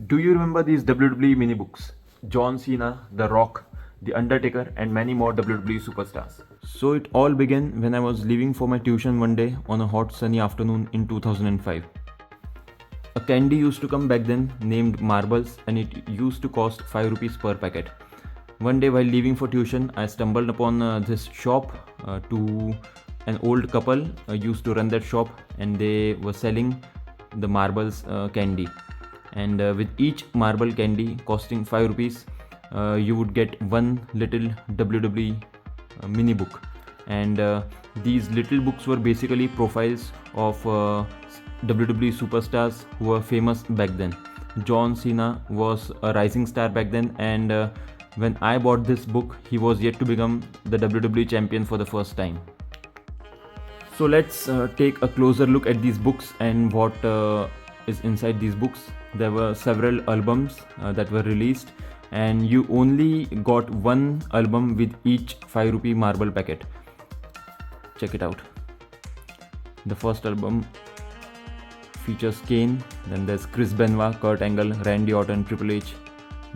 Do you remember these WWE mini books? John Cena, The Rock, The Undertaker, and many more WWE superstars. So it all began when I was leaving for my tuition one day on a hot sunny afternoon in 2005. A candy used to come back then named Marbles, and it used to cost 5 rupees per packet. One day while leaving for tuition, I stumbled upon this shop. To an old couple used to run that shop, and they were selling the Marbles candy. And with each marble candy costing 5 rupees, you would get one little WWE mini book. And these little books were basically profiles of WWE superstars who were famous back then. John Cena was a rising star back then, and when I bought this book, he was yet to become the WWE champion for the first time. So let's take a closer look at these books and what is inside these books. There were several albums that were released, and you only got one album with each 5 rupee marble packet. Check it out. The first album features Kane, then there's Chris Benoit, Kurt Angle, Randy Orton, Triple H,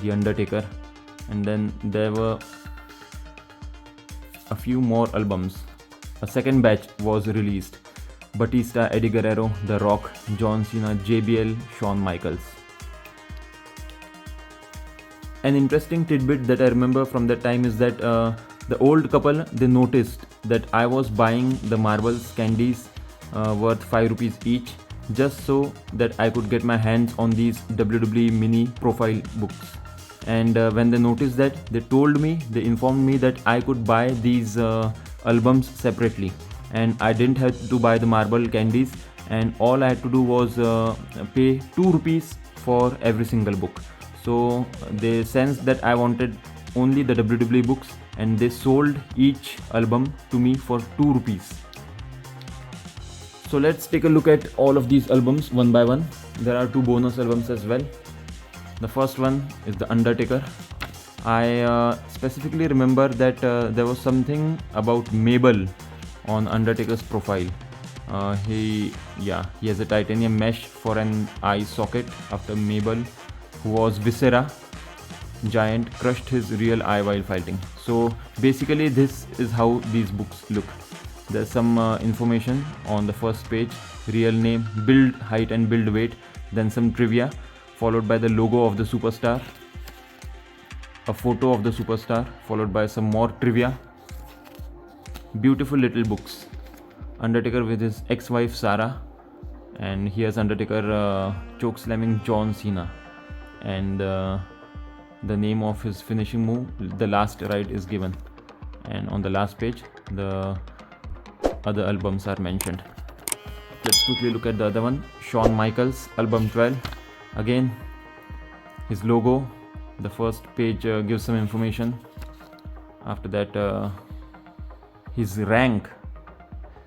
The Undertaker, and then there were a few more albums. A second batch was released. Batista, Eddie Guerrero, The Rock, John Cena, JBL, Shawn Michaels. An interesting tidbit that I remember from that time is that the old couple, they noticed that I was buying the marbles candies worth 5 rupees each, just so that I could get my hands on these WWE mini profile books. And when they noticed that, they informed me that I could buy these albums separately, and I didn't have to buy the marble candies, and all I had to do was pay 2 rupees for every single book. So they sensed that I wanted only the WWE books, and they sold each album to me for 2 rupees. So let's take a look at all of these albums one by one. There are 2 bonus albums as well. The first one is The Undertaker. I specifically remember that there was something about Mabel on Undertaker's profile. He has a titanium mesh for an eye socket after Mabel, who was Viscera giant, crushed his real eye while fighting. So basically this is how these books look. There's some information on the first page: real name, build, height and build weight, then some trivia, followed by the logo of the superstar, a photo of the superstar, followed by some more trivia. Beautiful little books. Undertaker with his ex-wife Sarah, and here's Undertaker choke slamming John Cena, and the name of his finishing move, the last ride, is given. And on the last page, the other albums are mentioned. Let's quickly look at the other one. Shawn Michaels, album 12. Again, his logo. The first page gives some information. After that, his rank.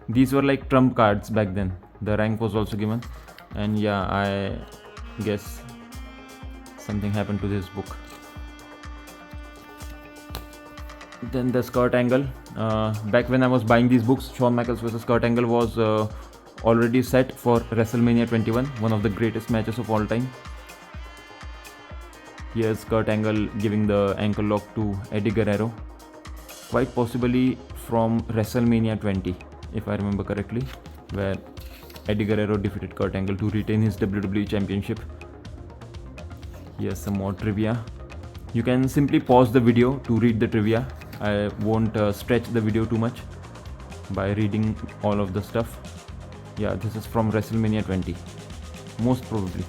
These were like trump cards back then. The rank was also given. And yeah, I guess something happened to this book. Then there's Kurt Angle. Back when I was buying these books, Shawn Michaels vs Kurt Angle was already set for WrestleMania 21, one of the greatest matches of all time. Here's Kurt Angle giving the ankle lock to Eddie Guerrero, quite possibly from WrestleMania 20, if I remember correctly, where Eddie Guerrero defeated Kurt Angle to retain his WWE Championship. Here's some more trivia. You can simply pause the video to read the trivia. I won't stretch the video too much by reading all of the stuff. Yeah, this is from WrestleMania 20, most probably,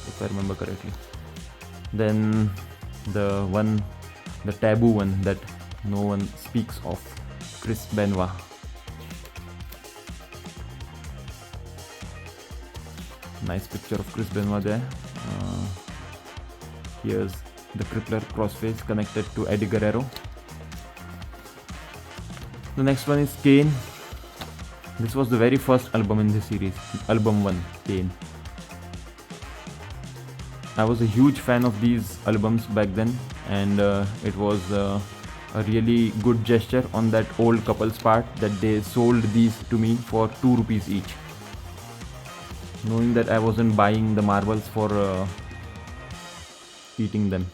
if I remember correctly. Then the taboo one that no one speaks of, Chris Benoit. Nice picture of Chris Benoit there. Here's the crippler crossface connected to Eddie Guerrero. The next one is Kane. This was the very first album in this series, album 1, Kane. I was a huge fan of these albums back then, and it was a really good gesture on that old couple's part that they sold these to me for 2 rupees each. Knowing that I wasn't buying the marbles for eating them.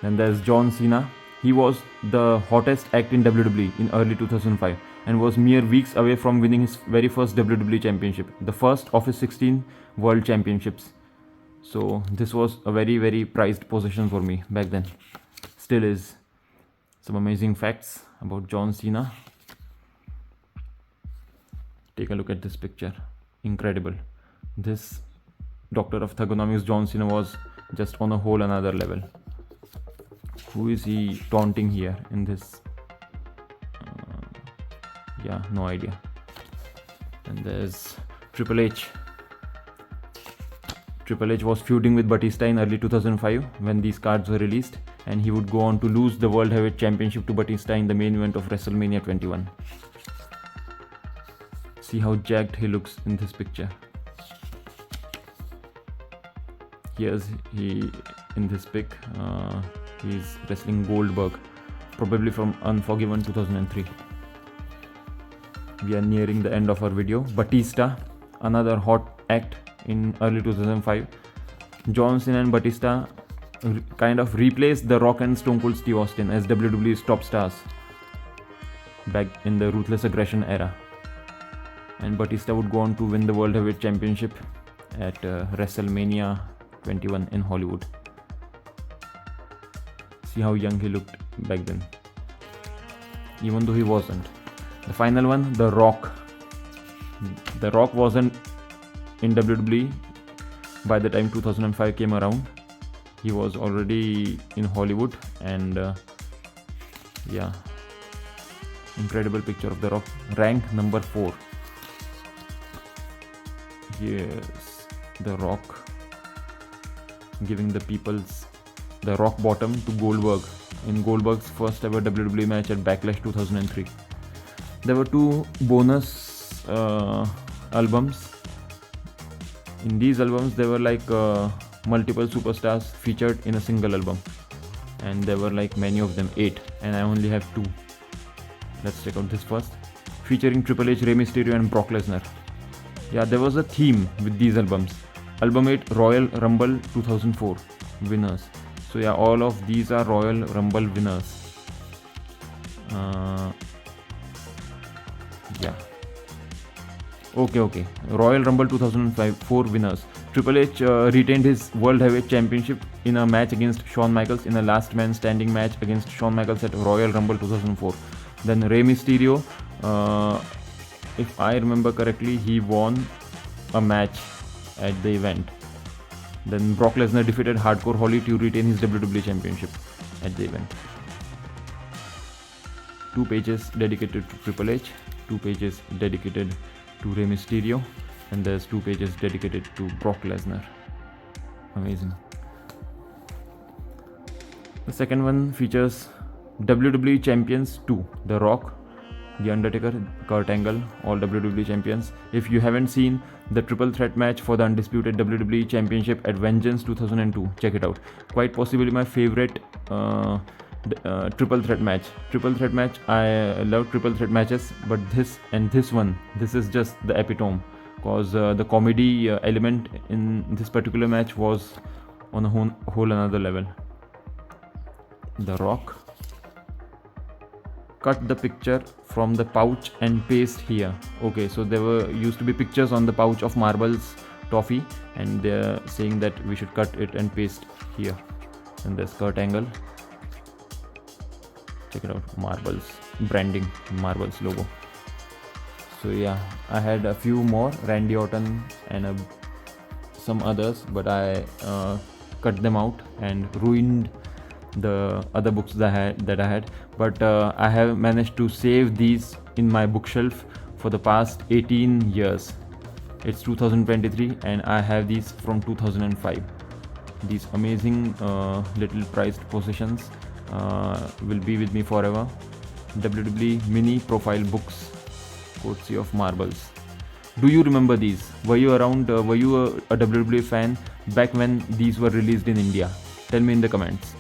Then there's John Cena. He was the hottest act in WWE in early 2005 and was mere weeks away from winning his very first WWE championship, the first of his 16 world championships. So this was a very, very prized possession for me back then. Still is. Some amazing facts about John Cena. Take a look at this picture. Incredible. This Doctor of Thugonomics John Cena was just on a whole another level. Who is he taunting here in this? Yeah, no idea. And there's Triple H. Triple H was feuding with Batista in early 2005 when these cards were released, and he would go on to lose the World Heavyweight Championship to Batista in the main event of WrestleMania 21. See how jacked he looks in this picture. Here's he in this pic. He's wrestling Goldberg, probably from Unforgiven 2003. We are nearing the end of our video. Batista, another hot act in early 2005. John Cena and Batista kind of replaced The Rock and Stone Cold Steve Austin as WWE's top stars back in the Ruthless Aggression era. And Batista would go on to win the World Heavyweight Championship at WrestleMania 21 in Hollywood. See how young he looked back then, even though he wasn't. The final one, The Rock. The Rock wasn't in WWE by the time 2005 came around. He was already in Hollywood, and yeah, incredible picture of The Rock. Rank number 4. Yes, The Rock giving the people's the rock bottom to Goldberg in Goldberg's first ever WWE match at Backlash 2003. There were 2 bonus albums. In these albums there were like multiple superstars featured in a single album, and there were like many of them, 8, and I only have 2. Let's check out this first, featuring Triple H, Rey Mysterio and Brock Lesnar. Yeah, there was a theme with these albums. Album 8, Royal Rumble 2004 winners. So yeah, all of these are Royal Rumble winners. Yeah. Okay. Royal Rumble 2004 winners. Triple H retained his World Heavyweight Championship in a match against Shawn Michaels in a last man standing match against Shawn Michaels at Royal Rumble 2004. Then Rey Mysterio, if I remember correctly, he won a match at the event. Then Brock Lesnar defeated Hardcore Holly to retain his WWE Championship at the event. 2 pages dedicated to Triple H, 2 pages dedicated to Rey Mysterio, and there's 2 pages dedicated to Brock Lesnar. Amazing. The second one features WWE Champions 2, The Rock, The Undertaker, Kurt Angle, all WWE champions. If you haven't seen the triple threat match for the undisputed WWE Championship at Vengeance 2002, check it out. Quite possibly my favorite triple threat match. I love triple threat matches, but this is just the epitome, because the comedy element in this particular match was on a whole another level. The Rock cut the picture from the pouch and paste here. Okay, so there used to be pictures on the pouch of Marbles toffee, and they're saying that we should cut it and paste here. And there's Kurt Angle. Check it out, Marbles branding, Marbles logo. So yeah, I had a few more, Randy Orton and some others, but I cut them out and ruined the other books that I had, but I have managed to save these in my bookshelf for the past 18 years. It's 2023 and I have these from 2005. These amazing little prized possessions will be with me forever. WWE mini profile books, courtesy of Marbles. Do you remember these? Were you around? Were you a WWE fan back when these were released in India? Tell me in the comments.